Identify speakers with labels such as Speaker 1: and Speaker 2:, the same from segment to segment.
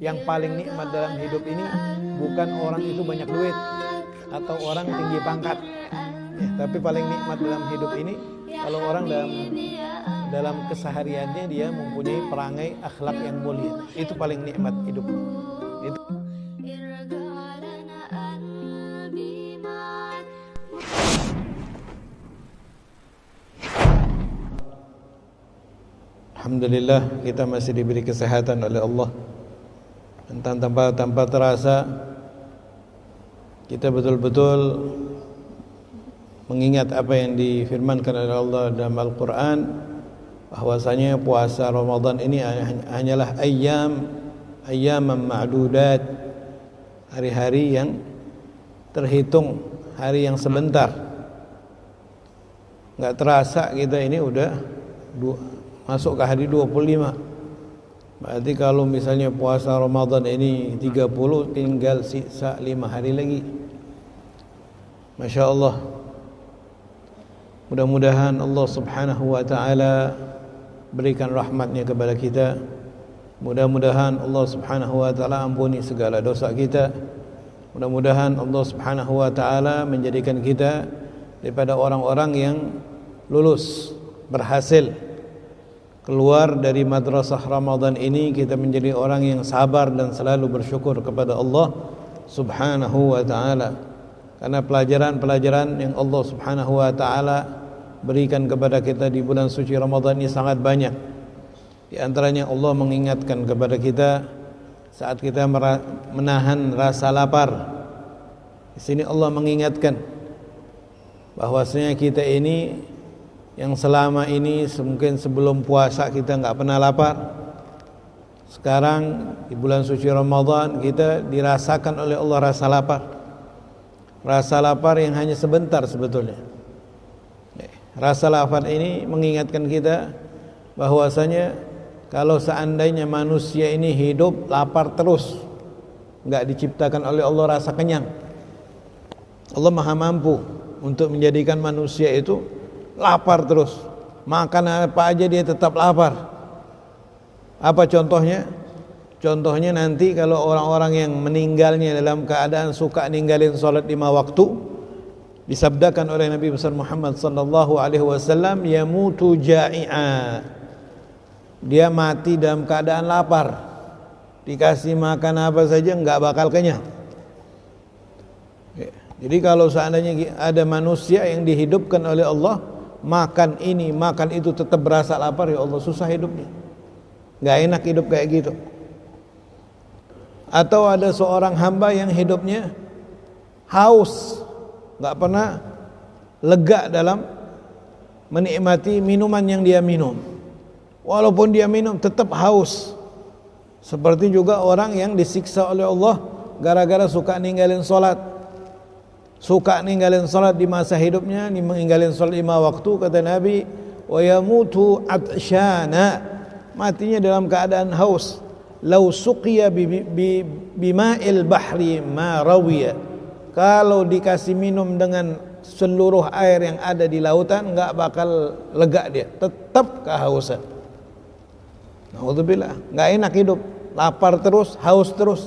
Speaker 1: Yang paling nikmat dalam hidup ini bukan orang itu banyak duit atau orang tinggi pangkat, tapi paling nikmat dalam hidup ini kalau orang dalam kesehariannya dia mempunyai perangai akhlak yang mulia. Itu paling nikmat hidup. Itu. Alhamdulillah kita masih diberi kesehatan oleh Allah. Dan tanpa terasa kita betul-betul mengingat apa yang difirmankan oleh Allah dalam Al-Quran, bahwasanya puasa Ramadan ini hanyalah ayyaman ma'dudat, hari-hari yang terhitung, hari yang sebentar. Enggak terasa kita ini udah masuk ke hari 25. Berarti kalau misalnya puasa Ramadan ini 30, tinggal sisa 5 hari lagi. Masya Allah. Mudah-mudahan Allah subhanahu wa ta'ala berikan rahmatnya kepada kita. Mudah-mudahan Allah subhanahu wa ta'ala ampuni segala dosa kita. Mudah-mudahan Allah subhanahu wa ta'ala menjadikan kita daripada orang-orang yang lulus, berhasil keluar dari madrasah Ramadan ini. Kita menjadi orang yang sabar dan selalu bersyukur kepada Allah subhanahu wa ta'ala, karena pelajaran-pelajaran yang Allah subhanahu wa ta'ala berikan kepada kita di bulan suci Ramadan ini sangat banyak. Di antaranya Allah mengingatkan kepada kita saat kita menahan rasa lapar. Di sini Allah mengingatkan bahwasanya kita ini yang selama ini mungkin sebelum puasa kita enggak pernah lapar, sekarang di bulan suci Ramadan kita dirasakan oleh Allah rasa lapar. Rasa lapar yang hanya sebentar sebetulnya. Rasa lapar ini mengingatkan kita bahwasanya kalau seandainya manusia ini hidup lapar terus, enggak diciptakan oleh Allah rasa kenyang. Allah Maha mampu untuk menjadikan manusia itu lapar terus, makan apa aja dia tetap lapar. Apa contohnya? Contohnya nanti kalau orang-orang yang meninggalnya dalam keadaan suka ninggalin sholat 5 waktu, disabdakan oleh Nabi besar Muhammad sallallahu alaihi wasallam, yamutu ja'i'a, dia mati dalam keadaan lapar. Dikasih makan apa saja enggak bakal kenyang. Jadi kalau seandainya ada manusia yang dihidupkan oleh Allah, makan ini, makan itu tetap berasa lapar, ya Allah susah hidupnya. Enggak enak hidup kayak gitu. Atau ada seorang hamba yang hidupnya haus, enggak pernah lega dalam menikmati minuman yang dia minum. Walaupun dia minum tetap haus. Seperti juga orang yang disiksa oleh Allah gara-gara suka ninggalin salat. Suka ninggalin salat di masa hidupnya, ninggalin salat 5 waktu, kata Nabi, wa yamutu atshana, matinya dalam keadaan haus. Lau suqiya bima'il bahri ma rawiya, kalau dikasih minum dengan seluruh air yang ada di lautan enggak bakal lega dia, tetap kehausan. Naudzubillah, enggak enak hidup, lapar terus, haus terus.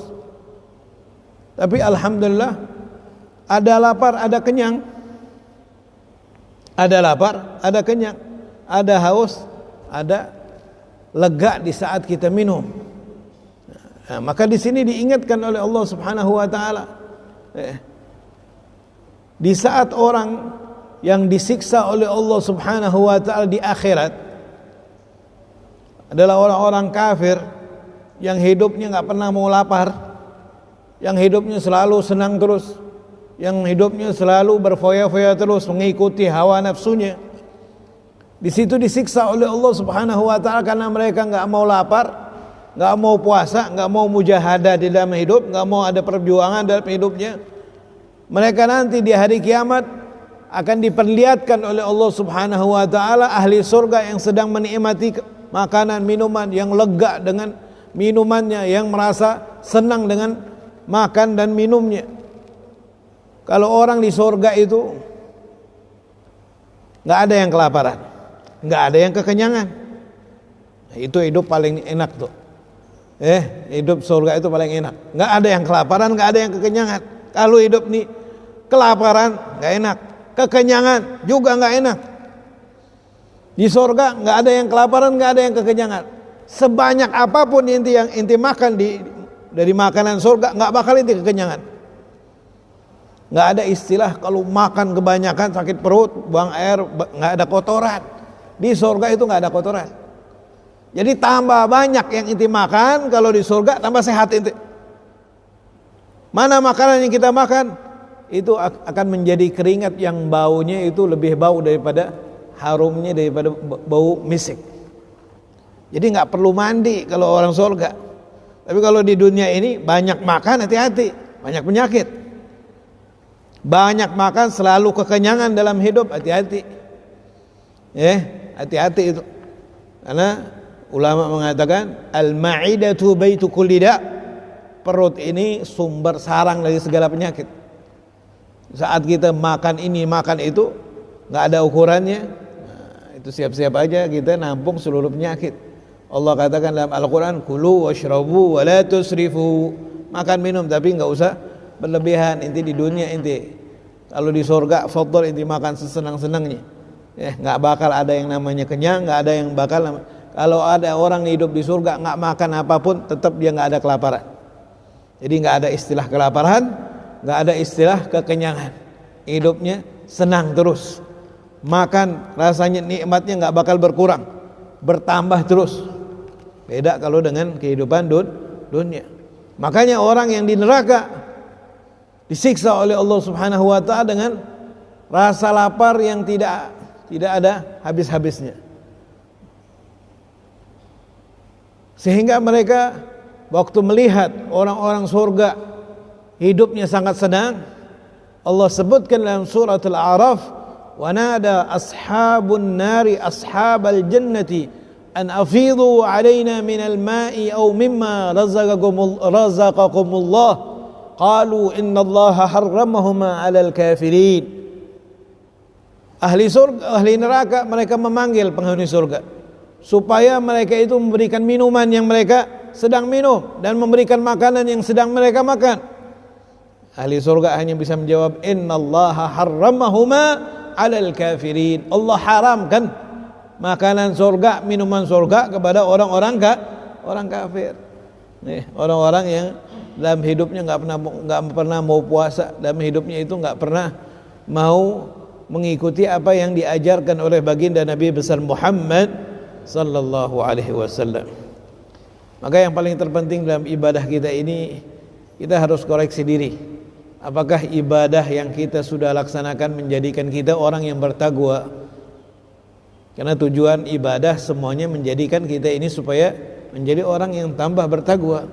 Speaker 1: Tapi alhamdulillah, ada lapar, ada kenyang. Ada lapar, ada kenyang. Ada haus, ada lega di saat kita minum. Nah, maka di sini diingatkan oleh Allah Subhanahu wa taala, di saat orang yang disiksa oleh Allah Subhanahu wa taala di akhirat adalah orang-orang kafir yang hidupnya enggak pernah mau lapar, yang hidupnya selalu senang terus, yang hidupnya selalu berfoya-foya terus mengikuti hawa nafsunya. Di situ disiksa oleh Allah Subhanahu wa taala karena mereka enggak mau lapar, enggak mau puasa, enggak mau mujahadah di dalam hidup, enggak mau ada perjuangan dalam hidupnya. Mereka nanti di hari kiamat akan diperlihatkan oleh Allah Subhanahu wa taala ahli surga yang sedang menikmati makanan minuman, yang lega dengan minumannya, yang merasa senang dengan makan dan minumnya. Kalau orang di surga itu enggak ada yang kelaparan, enggak ada yang kekenyangan. Nah, itu hidup paling enak tuh. Hidup surga itu paling enak. Nggak ada yang kelaparan, nggak ada yang kekenyangan. Kalau hidup nih kelaparan nggak enak, kekenyangan juga nggak enak. Di surga nggak ada yang kelaparan, nggak ada yang kekenyangan. Sebanyak apapun yang inti makan dari makanan surga, nggak bakal inti kekenyangan. Nggak ada istilah kalau makan kebanyakan sakit perut, buang air, nggak ada kotoran. Di surga itu nggak ada kotoran. Jadi tambah banyak yang inti makan, kalau di surga tambah sehat inti. Mana makanan yang kita makan itu akan menjadi keringat yang baunya itu lebih bau daripada harumnya, daripada bau misik. Jadi nggak perlu mandi kalau orang surga. Tapi kalau di dunia ini banyak makan, hati-hati, banyak penyakit. Banyak makan selalu kekenyangan dalam hidup, hati-hati. Hati-hati itu. Karena ulama mengatakan al-ma'idatu baitu kulli da'. Perut ini sumber sarang dari segala penyakit. Saat kita makan ini, makan itu, nggak ada ukurannya, itu siap-siap aja kita nampung seluruh penyakit. Allah katakan dalam Al-Quran, kulu washrabu wa la tusrifu. Makan minum tapi nggak usah berlebihan. Inti di dunia inti, kalau di surga fadl inti makan sesenang-senangnya. Nggak bakal ada yang namanya kenyang, nggak ada yang bakal. Kalau ada orang hidup di surga nggak makan apapun, tetap dia nggak ada kelaparan. Jadi nggak ada istilah kelaparan, nggak ada istilah kekenyangan. Hidupnya senang terus. Makan rasanya nikmatnya nggak bakal berkurang, bertambah terus. Beda kalau dengan kehidupan dunia. Makanya orang yang di neraka disiksa oleh Allah Subhanahu wa taala dengan rasa lapar yang tidak ada habis-habisnya. Sehingga mereka waktu melihat orang-orang surga hidupnya sangat senang, Allah sebutkan dalam surat Al-A'raf, wa nada ashabun nari ashabal jannati an afidhu alaina minal ma'i aw mimma razaqakumullah qalu innallaha harramahuma 'alal kafirin. Ahli surga, ahli neraka, mereka memanggil penghuni surga supaya mereka itu memberikan minuman yang mereka sedang minum dan memberikan makanan yang sedang mereka makan. Ahli surga hanya bisa menjawab, innallaha harramahuma 'alal kafirin. Allah haramkan makanan surga, minuman surga kepada orang kafir. Orang-orang yang dalam hidupnya nggak pernah mau puasa, dalam hidupnya itu nggak pernah mau mengikuti apa yang diajarkan oleh baginda Nabi besar Muhammad sallallahu alaihi wasallam. Maka yang paling terpenting dalam ibadah kita ini, kita harus koreksi diri. Apakah ibadah yang kita sudah laksanakan menjadikan kita orang yang bertakwa? Karena tujuan ibadah semuanya menjadikan kita ini supaya menjadi orang yang tambah bertakwa.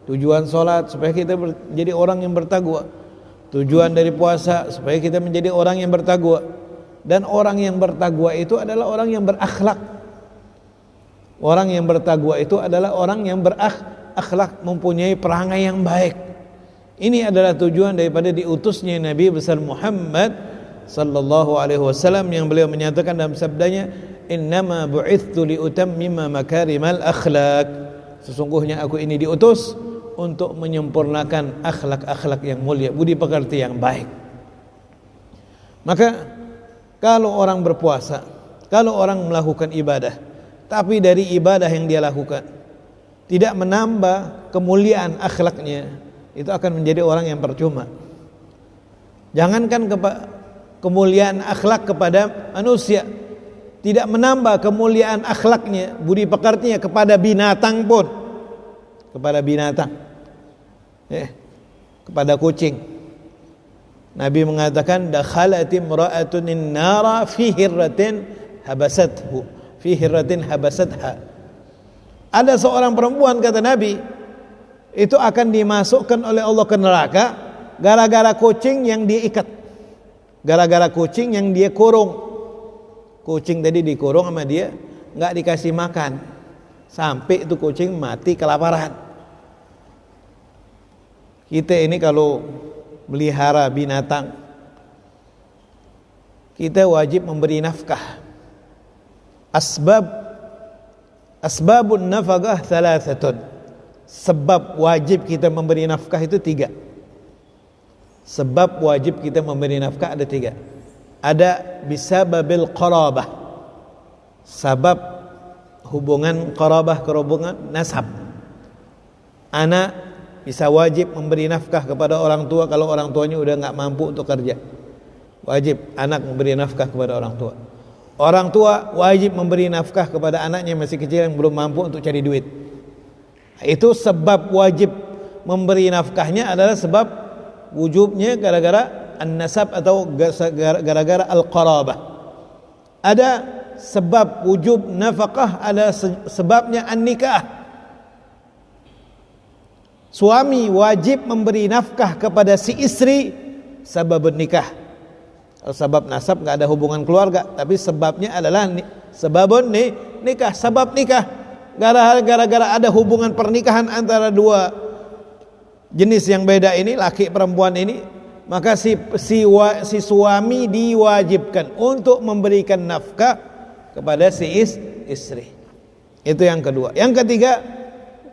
Speaker 1: Tujuan sholat supaya kita menjadi orang yang bertakwa. Tujuan dari puasa supaya kita menjadi orang yang bertakwa. Dan orang yang bertakwa itu adalah orang yang berakhlak. Orang yang bertakwa itu adalah orang yang berakhlak, mempunyai perangai yang baik. Ini adalah tujuan daripada diutusnya Nabi besar Muhammad sallallahu alaihi wasallam, yang beliau menyatakan dalam sabdanya, innama bu'ithtu liutammima makarimal akhlak. Sesungguhnya aku ini diutus untuk menyempurnakan akhlak-akhlak yang mulia, budi pekerti yang baik. Maka kalau orang berpuasa, kalau orang melakukan ibadah, tapi dari ibadah yang dia lakukan tidak menambah kemuliaan akhlaknya, itu akan menjadi orang yang percuma. Jangankan kemuliaan akhlak kepada manusia, tidak menambah kemuliaan akhlaknya, budi pekertinya kepada binatang pun, kepada binatang, kepada kucing. Nabi mengatakan, dakhalat imra'atun an-nara fi hirratin habasatha. Ada seorang perempuan, kata Nabi, itu akan dimasukkan oleh Allah ke neraka gara-gara kucing yang dia ikat, gara-gara kucing yang dia kurung. Kucing tadi dikurung sama dia, nggak dikasih makan sampai itu kucing mati kelaparan. Kita ini kalau melihara binatang, kita wajib memberi nafkah. Asbabun nafkah thalathatun. sebab wajib kita memberi nafkah itu 3. Sebab wajib kita memberi nafkah ada 3. Ada bisababil qarabah, sebab hubungan qarabah, hubungan nasab. Anak bisa wajib memberi nafkah kepada orang tua kalau orang tuanya udah nggak mampu untuk kerja. Wajib anak memberi nafkah kepada orang tua. Orang tua wajib memberi nafkah kepada anaknya masih kecil yang belum mampu untuk cari duit. Itu sebab wajib memberi nafkahnya adalah sebab wujubnya gara-gara an-nasab atau gara-gara al-qarabah. Ada sebab wujub nafkah, ada sebabnya an-nikah. Suami wajib memberi nafkah kepada si istri sebab nikah. Kalau sebab nasab nggak ada hubungan keluarga, tapi sebabnya adalah sebabun nikah, sebab nikah. Gara-gara ada hubungan pernikahan antara dua jenis yang beda ini, laki perempuan ini, maka si suami diwajibkan untuk memberikan nafkah kepada si istri. Itu yang kedua. Yang ketiga,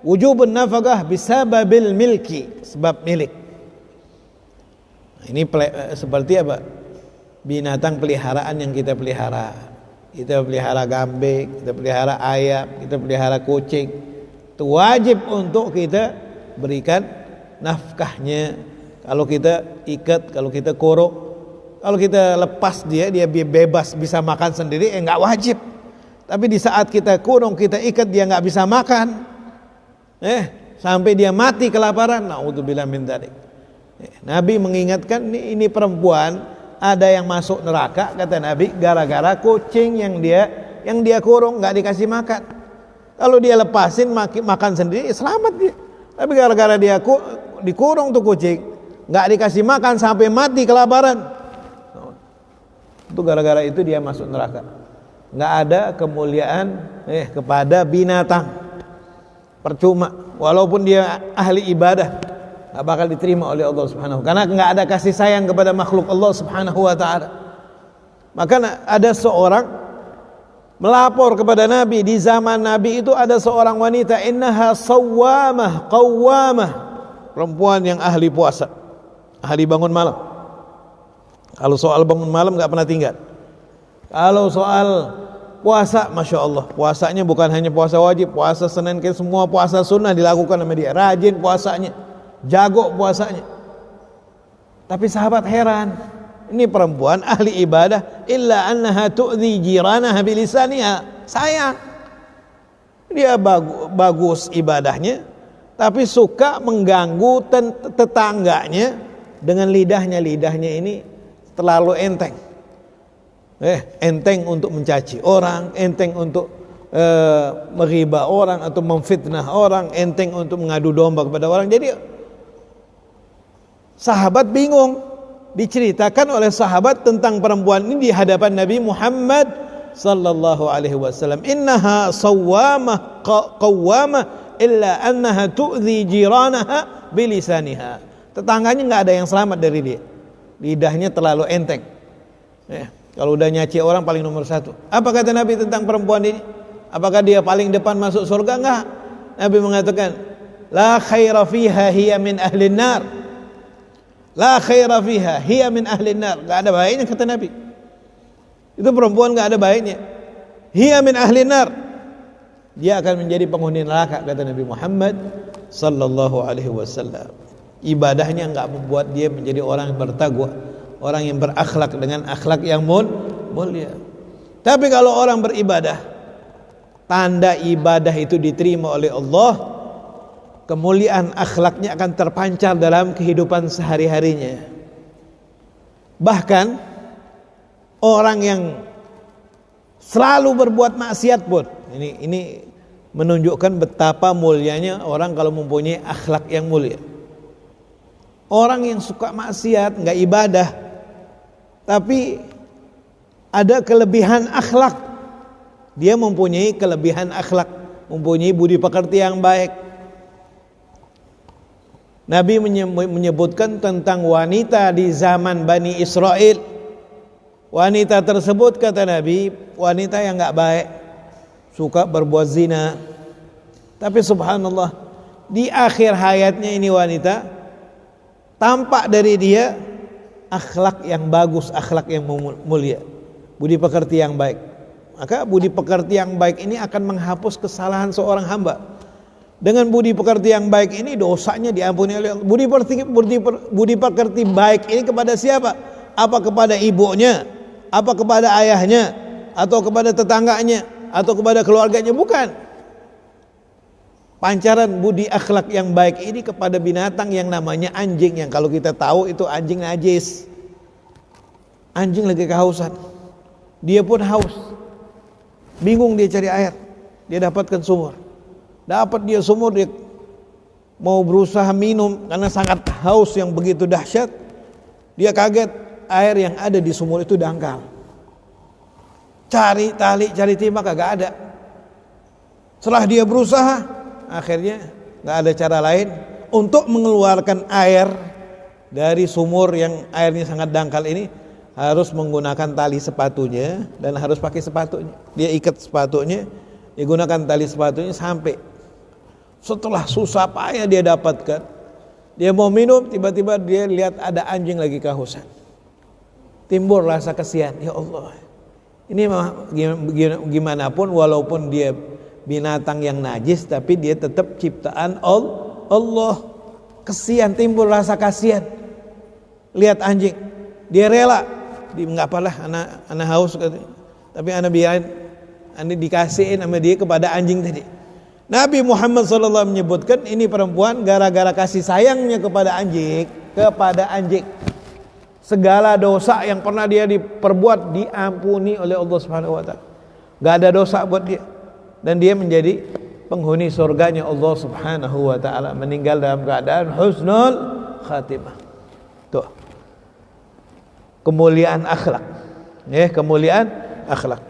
Speaker 1: wujubun nafkah bisababil milki, sebab milik. Ini seperti apa? Binatang peliharaan yang kita pelihara. Kita pelihara kambing, kita pelihara ayam, kita pelihara kucing. Itu wajib untuk kita berikan nafkahnya. Kalau kita ikat, kalau kita kurung, kalau kita lepas dia bebas bisa makan sendiri, enggak wajib. Tapi di saat kita kurung, kita ikat, dia enggak bisa makan, sampai dia mati kelaparan, naudzubillah min dzalik. Nabi mengingatkan, ini perempuan ada yang masuk neraka, kata Nabi, gara-gara kucing yang dia kurung nggak dikasih makan. Kalau dia lepasin makan sendiri, selamat dia. Tapi gara-gara dia dikurung tuh kucing, nggak dikasih makan sampai mati kelaparan. Itu gara-gara itu dia masuk neraka. Nggak ada kemuliaan kepada binatang. Percuma, walaupun dia ahli ibadah, nggak bakal diterima oleh Allah Subhanahu, karena nggak ada kasih sayang kepada makhluk Allah Subhanahu wa taala. Maka ada seorang melapor kepada Nabi, di zaman Nabi itu ada seorang wanita, innaha sawwamah qawwamah, perempuan yang ahli puasa, ahli bangun malam. Kalau soal bangun malam nggak pernah tinggal. Kalau soal puasa, masya Allah, puasanya bukan hanya puasa wajib, puasa Senin ke semua puasa sunnah dilakukan sama dia, rajin puasanya, jago puasanya. Tapi sahabat heran, ini perempuan ahli ibadah, illa annaha tu'dhi jiranaha bilisaniha. Sayang, dia bagus ibadahnya, tapi suka mengganggu tetangganya dengan lidahnya. Lidahnya ini terlalu enteng. Enteng untuk mencaci orang, enteng untuk menghibah orang atau memfitnah orang, enteng untuk mengadu domba kepada orang. Jadi sahabat bingung, diceritakan oleh sahabat tentang perempuan ini di hadapan Nabi Muhammad sallallahu alaihi wasallam. Innaha sawwamah qawwamah illa annaha tu'dhi jiranaha bilisaniha. Tetangganya enggak ada yang selamat dari dia. Lidahnya terlalu enteng. Kalau udah nyaci orang paling nomor 1. Apa kata Nabi tentang perempuan ini? Apakah dia paling depan masuk surga? Enggak. Nabi mengatakan, la khaira fiha hiya min ahlin nar. La khaira fiha hiya min ahlin nar. Enggak ada baiknya kata Nabi. Itu perempuan enggak ada baiknya. Hiya min ahlin nar. Dia akan menjadi penghuni neraka kata Nabi Muhammad sallallahu alaihi wasallam. Ibadahnya enggak membuat dia menjadi orang yang bertakwa, orang yang berakhlak dengan akhlak yang mulia. Tapi kalau orang beribadah, tanda ibadah itu diterima oleh Allah, kemuliaan akhlaknya akan terpancar dalam kehidupan sehari-harinya. Bahkan orang yang selalu berbuat maksiat pun, ini menunjukkan betapa mulianya orang kalau mempunyai akhlak yang mulia. Orang yang suka maksiat, enggak ibadah, tapi ada kelebihan akhlak. Dia mempunyai kelebihan akhlak, mempunyai budi pekerti yang baik. Nabi menyebutkan tentang wanita di zaman Bani Israel. Wanita tersebut kata Nabi, wanita yang enggak baik, suka berbuat zina. Tapi subhanallah, di akhir hayatnya ini wanita, tampak dari dia akhlak yang bagus, akhlak yang mulia, budi pekerti yang baik. Maka budi pekerti yang baik ini akan menghapus kesalahan seorang hamba. Dengan budi pekerti yang baik ini dosanya diampuni oleh Allah. Budi pekerti baik ini kepada siapa? Apa kepada ibunya? Apa kepada ayahnya? Atau kepada tetangganya? Atau kepada keluarganya? Bukan. Pancaran budi akhlak yang baik ini kepada binatang yang namanya anjing, yang kalau kita tahu itu anjing najis. Anjing lagi kehausan, dia pun haus, bingung dia cari air, dia dapatkan sumur. Dapat dia sumur, dia mau berusaha minum karena sangat haus yang begitu dahsyat. Dia kaget, air yang ada di sumur itu dangkal. Cari tali, cari timah, kagak ada. Setelah dia berusaha, akhirnya gak ada cara lain untuk mengeluarkan air dari sumur yang airnya sangat dangkal ini, harus menggunakan tali sepatunya dan harus pakai sepatunya. Dia ikat sepatunya, dia gunakan tali sepatunya sampai. Setelah susah payah dia dapatkan, dia mau minum, tiba-tiba dia lihat ada anjing lagi kehausan. Timbul rasa kasihan, ya Allah, ini gimana pun walaupun dia binatang yang najis, tapi dia tetap ciptaan Allah. Kasihan, timbul rasa kasihan. Lihat anjing, dia rela, nggak apalah, anak haus, tapi anak biarin, anak dikasihin sama dia kepada anjing tadi. Nabi Muhammad SAW menyebutkan ini perempuan gara-gara kasih sayangnya kepada anjing, segala dosa yang pernah dia diperbuat diampuni oleh Allah Subhanahu wa taala. Enggak ada dosa buat dia, dan dia menjadi penghuni surganya Allah Subhanahu wa taala, meninggal dalam keadaan husnul khatimah. Tuh. Kemuliaan akhlak. Kemuliaan akhlak.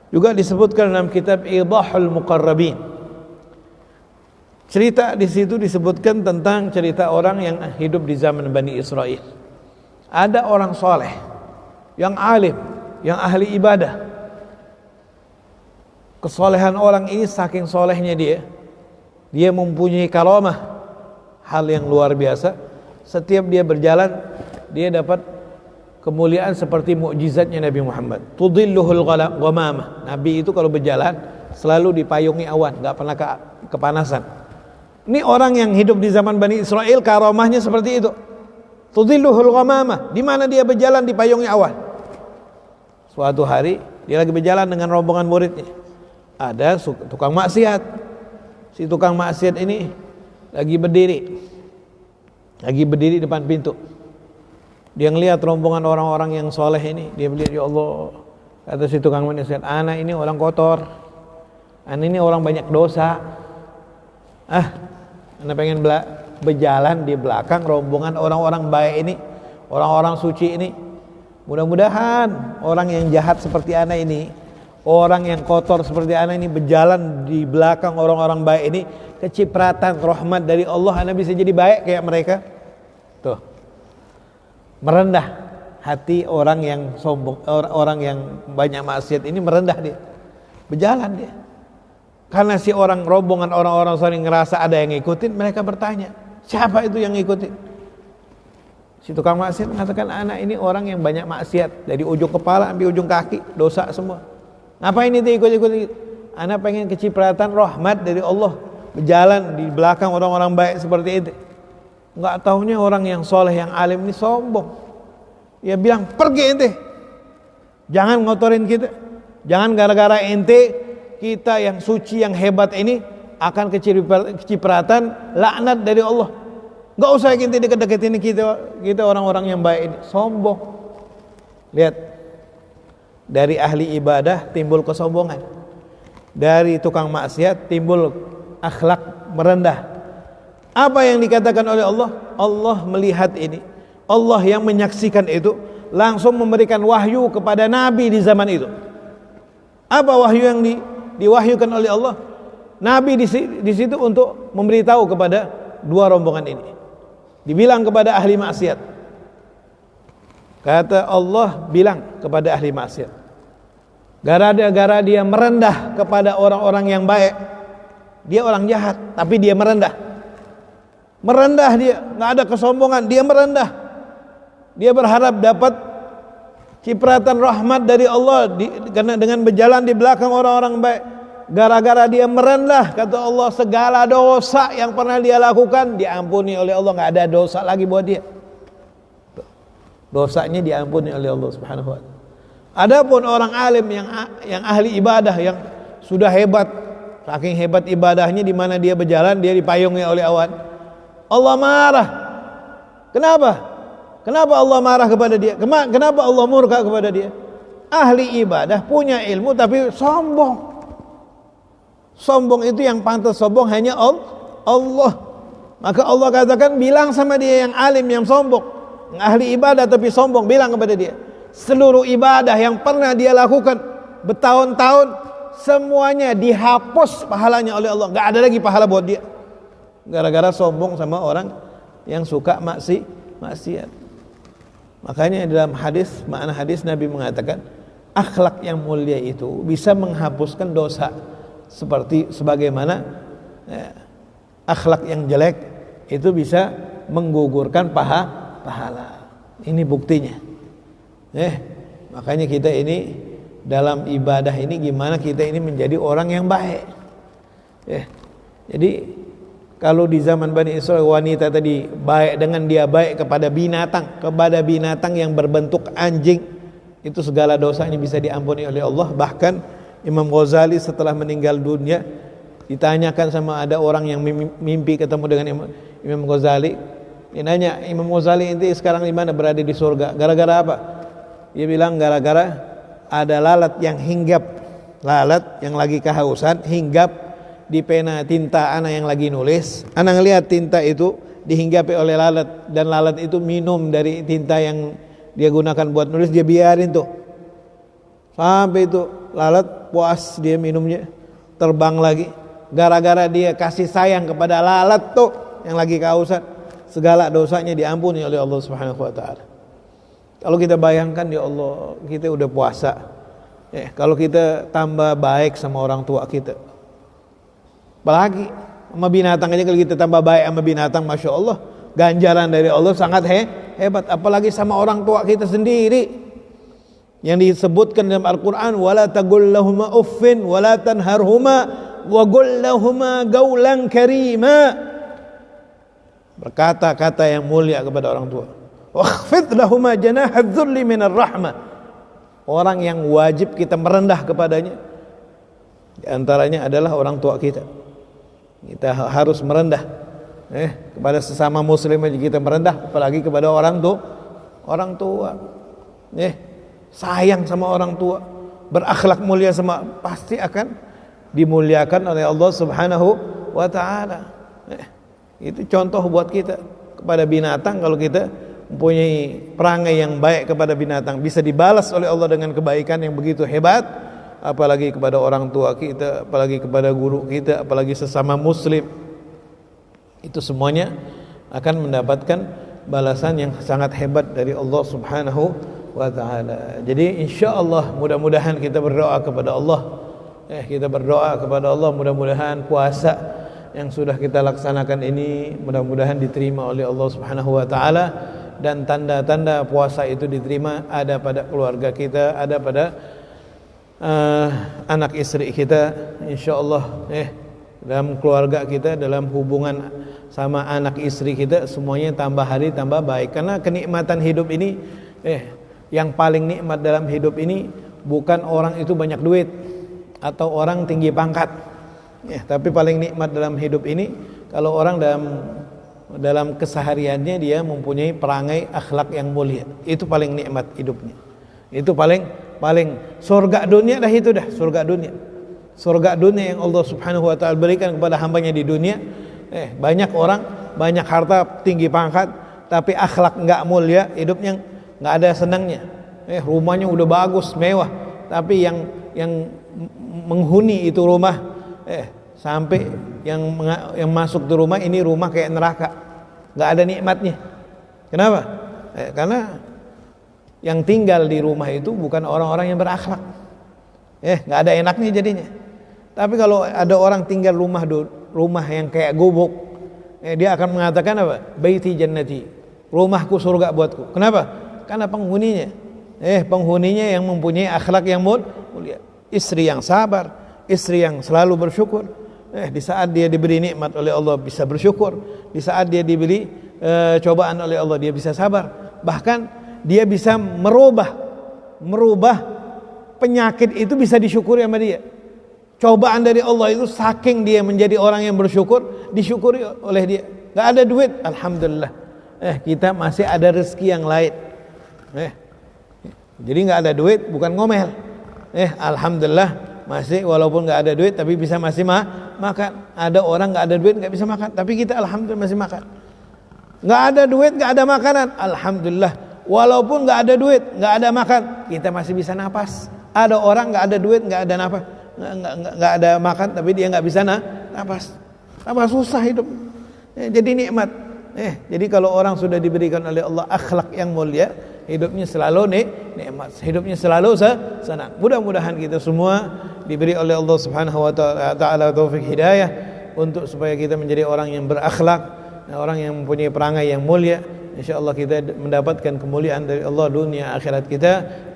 Speaker 1: Juga disebutkan dalam kitab Idahul Muqarrabin. Cerita di situ disebutkan tentang cerita orang yang hidup di zaman Bani Israel. Ada orang soleh, yang alim, yang ahli ibadah. Kesolehan orang ini saking solehnya dia mempunyai karamah, hal yang luar biasa. Setiap dia berjalan, dia dapat kemuliaan seperti mukjizatnya Nabi Muhammad. Tudilluhul ghamamah. Nabi itu kalau berjalan selalu dipayungi awan, enggak pernah kepanasan. Ini orang yang hidup di zaman Bani Israel, karamahnya seperti itu. Tudilluhul ghamamah, di mana dia berjalan dipayungi awan. Suatu hari dia lagi berjalan dengan rombongan muridnya. Ada tukang maksiat. Si tukang maksiat ini lagi berdiri depan pintu. Dia ngelihat rombongan orang-orang yang soleh ini. Dia melihat, ya Allah, kata si tukang maksiat, anak ini orang kotor, anak ini orang banyak dosa. Anak pengen berjalan di belakang rombongan orang-orang baik ini, orang-orang suci ini. Mudah-mudahan orang yang jahat seperti anak ini, orang yang kotor seperti anak ini berjalan di belakang orang-orang baik ini, kecipratan rahmat dari Allah, anak bisa jadi baik kayak mereka. Tuh, merendah hati orang yang sombong, orang yang banyak maksiat ini, merendah dia, berjalan dia. Karena si orang rombongan orang-orang sering ngerasa ada yang ngikutin, mereka bertanya, siapa itu yang ngikutin? Si tukang maksiat mengatakan, anak ini orang yang banyak maksiat, dari ujung kepala sampai ujung kaki dosa semua. Ngapain itu ikut-ikut? Anak pengen kecipratan rahmat dari Allah, berjalan di belakang orang-orang baik seperti itu. Enggak taunya orang yang soleh, yang alim ini sombong. Dia bilang, pergi ente, jangan ngotorin kita, jangan gara-gara ente kita yang suci, yang hebat ini akan kecipratan laknat dari Allah. Enggak usah kita deket-deketin kita orang-orang yang baik ini. Sombong. Lihat, dari ahli ibadah timbul kesombongan, dari tukang maksiat timbul akhlak merendah. Apa yang dikatakan oleh Allah? Allah melihat ini, Allah yang menyaksikan itu, langsung memberikan wahyu kepada Nabi di zaman itu. Apa wahyu yang diwahyukan oleh Allah? Nabi di situ untuk memberitahu kepada dua rombongan ini. Dibilang kepada ahli maksiat. Kata Allah bilang kepada ahli maksiat, gara-gara dia merendah kepada orang-orang yang baik. Dia orang jahat, tapi dia merendah. Merendah dia, nggak ada kesombongan, dia merendah. Dia berharap dapat cipratan rahmat dari Allah karena dengan berjalan di belakang orang-orang baik. Gara-gara dia merendah, kata Allah, segala dosa yang pernah dia lakukan diampuni oleh Allah, nggak ada dosa lagi buat dia. Dosanya diampuni oleh Allah Subhanahu wa taala. Adapun orang alim yang ahli ibadah, yang sudah hebat, saking hebat ibadahnya, di mana dia berjalan dia dipayungi oleh awan, Allah marah. Kenapa? Kenapa Allah marah kepada dia? Kenapa Allah murka kepada dia? Ahli ibadah, punya ilmu tapi sombong. Sombong itu yang pantas sombong hanya Allah. Maka Allah katakan, bilang sama dia yang alim, yang sombong, yang ahli ibadah tapi sombong, bilang kepada dia, seluruh ibadah yang pernah dia lakukan bertahun-tahun, semuanya dihapus pahalanya oleh Allah. Gak ada lagi pahala buat dia, gara-gara sombong sama orang yang suka maksiat. Makanya dalam hadis, makna hadis Nabi mengatakan, akhlak yang mulia itu bisa menghapuskan dosa, sebagaimana akhlak yang jelek itu bisa menggugurkan pahala. Ini buktinya. Makanya kita ini dalam ibadah ini gimana kita ini menjadi orang yang baik. Jadi kalau di zaman Bani Israil wanita tadi baik, dengan dia baik kepada binatang yang berbentuk anjing, itu segala dosanya bisa diampuni oleh Allah. Bahkan Imam Ghazali setelah meninggal dunia ditanyakan sama ada orang yang mimpi ketemu dengan Imam Ghazali. Dia nanya, Imam Ghazali ini sekarang di mana, berada di surga, gara-gara apa? Dia bilang, gara-gara ada lalat yang hinggap, lalat yang lagi kehausan hinggap di pena tinta anak yang lagi nulis. Anak ngelihat tinta itu dihinggapi oleh lalat, dan lalat itu minum dari tinta yang dia gunakan buat nulis. Dia biarin tuh sampai itu lalat puas, dia minumnya, terbang lagi. Gara-gara dia kasih sayang kepada lalat tuh yang lagi kehausan, segala dosanya diampuni oleh Allah Subhanahu wa taala. Kalau kita bayangkan, ya Allah, kita udah puasa, kalau kita tambah baik sama orang tua kita, apalagi sama binatang aja, kalau kita tambah baik sama binatang, masya Allah, ganjaran dari Allah sangat hebat. Apalagi sama orang tua kita sendiri, yang disebutkan dalam Al-Quran, wala taqul lahuma uffin wala tanharhuma wa qul lahuma qawlan karima. Berkata-kata yang mulia kepada orang tua. Wakhfid lahuma janaha dzulli minar rahmah. Orang yang wajib kita merendah kepadanya, di antaranya adalah orang tua kita. Kita harus merendah kepada sesama muslim aja kita merendah, apalagi kepada orang tua. Sayang sama orang tua, berakhlak mulia sama, pasti akan dimuliakan oleh Allah Subhanahu wa taala. Itu contoh buat kita kepada binatang. Kalau kita mempunyai perangai yang baik kepada binatang, bisa dibalas oleh Allah dengan kebaikan yang begitu hebat, apalagi kepada orang tua kita, apalagi kepada guru kita, apalagi sesama muslim. Itu semuanya akan mendapatkan balasan yang sangat hebat dari Allah Subhanahu wa ta'ala. Jadi insyaallah mudah-mudahan kita berdoa kepada Allah. Kita berdoa kepada Allah, mudah-mudahan puasa yang sudah kita laksanakan ini mudah-mudahan diterima oleh Allah Subhanahu wa taala, dan tanda-tanda puasa itu diterima ada pada keluarga kita, ada pada anak istri kita, insyaallah dalam keluarga kita, dalam hubungan sama anak istri kita, semuanya tambah hari tambah baik. Karena kenikmatan hidup ini yang paling nikmat dalam hidup ini bukan orang itu banyak duit atau orang tinggi pangkat, tapi paling nikmat dalam hidup ini kalau orang dalam kesehariannya dia mempunyai perangai akhlak yang mulia. Itu paling nikmat hidupnya. Itu paling surga dunia dah, itu dah surga dunia. Surga dunia yang Allah Subhanahu wa taala berikan kepada hambanya di dunia. Banyak orang, banyak harta, tinggi pangkat, tapi akhlak enggak mulia, hidupnya nggak ada senangnya. Rumahnya udah bagus, mewah, tapi yang menghuni itu rumah, sampai yang masuk ke rumah ini rumah kayak neraka, nggak ada nikmatnya. Kenapa? Karena yang tinggal di rumah itu bukan orang-orang yang berakhlak. Nggak ada enaknya jadinya. Tapi kalau ada orang tinggal rumah yang kayak gubuk, dia akan mengatakan apa? Baiti jannati, rumahku surga buatku. Kenapa? Karena penghuninya penghuninya yang mempunyai akhlak yang mulia, istri yang sabar, istri yang selalu bersyukur. Di saat dia diberi nikmat oleh Allah bisa bersyukur, di saat dia diberi cobaan oleh Allah dia bisa sabar, bahkan dia bisa merubah penyakit itu bisa disyukuri sama dia. Cobaan dari Allah itu saking dia menjadi orang yang bersyukur, disyukuri oleh dia. Gak ada duit, alhamdulillah. Kita masih ada rezeki yang lain. Jadi gak ada duit bukan ngomel. Alhamdulillah masih, walaupun gak ada duit tapi bisa masih makan. Ada orang gak ada duit gak bisa makan, tapi kita alhamdulillah masih makan. Gak ada duit, gak ada makanan, alhamdulillah. Walaupun gak ada duit, gak ada makan, kita masih bisa napas. Ada orang gak ada duit, gak ada napas, gak ada makan, tapi dia gak bisa napas. Tambah susah hidup. Jadi nikmat. Jadi kalau orang sudah diberikan oleh Allah akhlak yang mulia, hidupnya selalu nikmat, hidupnya selalu senang. Mudah-mudahan kita semua diberi oleh Allah Subhanahu wa taala taufik hidayah untuk supaya kita menjadi orang yang berakhlak, orang yang mempunyai perangai yang mulia. InsyaAllah kita mendapatkan kemuliaan dari Allah dunia akhirat kita.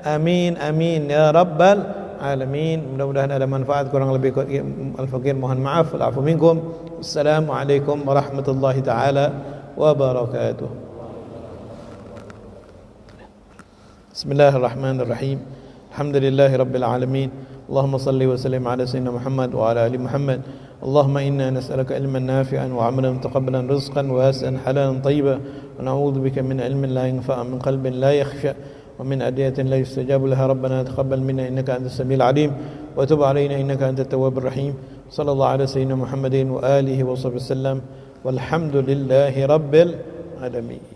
Speaker 1: Amin amin ya rabbal alamin. Mudah-mudahan ada manfaat, kurang lebih al-fakir mohon maaf. Al-afu minkum. Assalamualaikum warahmatullahi taala wabarakatuh. Bismillahirrahmanirrahim. Alhamdulillahi rabbil alamin. Allahumma salli wa sallim ala sayyidina Muhammad wa ala ali Muhammad. اللهم إنا نسألك علما نافعا وعملا متقبلا رزقا واسعا حلالا طيبا ونعوذ بك من علم لا ينفع من قلب لا يخشى ومن أدعية لا يستجاب لها ربنا تقبل منا إنك أنت السميع العليم وتب علينا إنك أنت التواب الرحيم صلى الله على سيدنا محمد وآله وصحبه وسلم والحمد لله رب العالمين.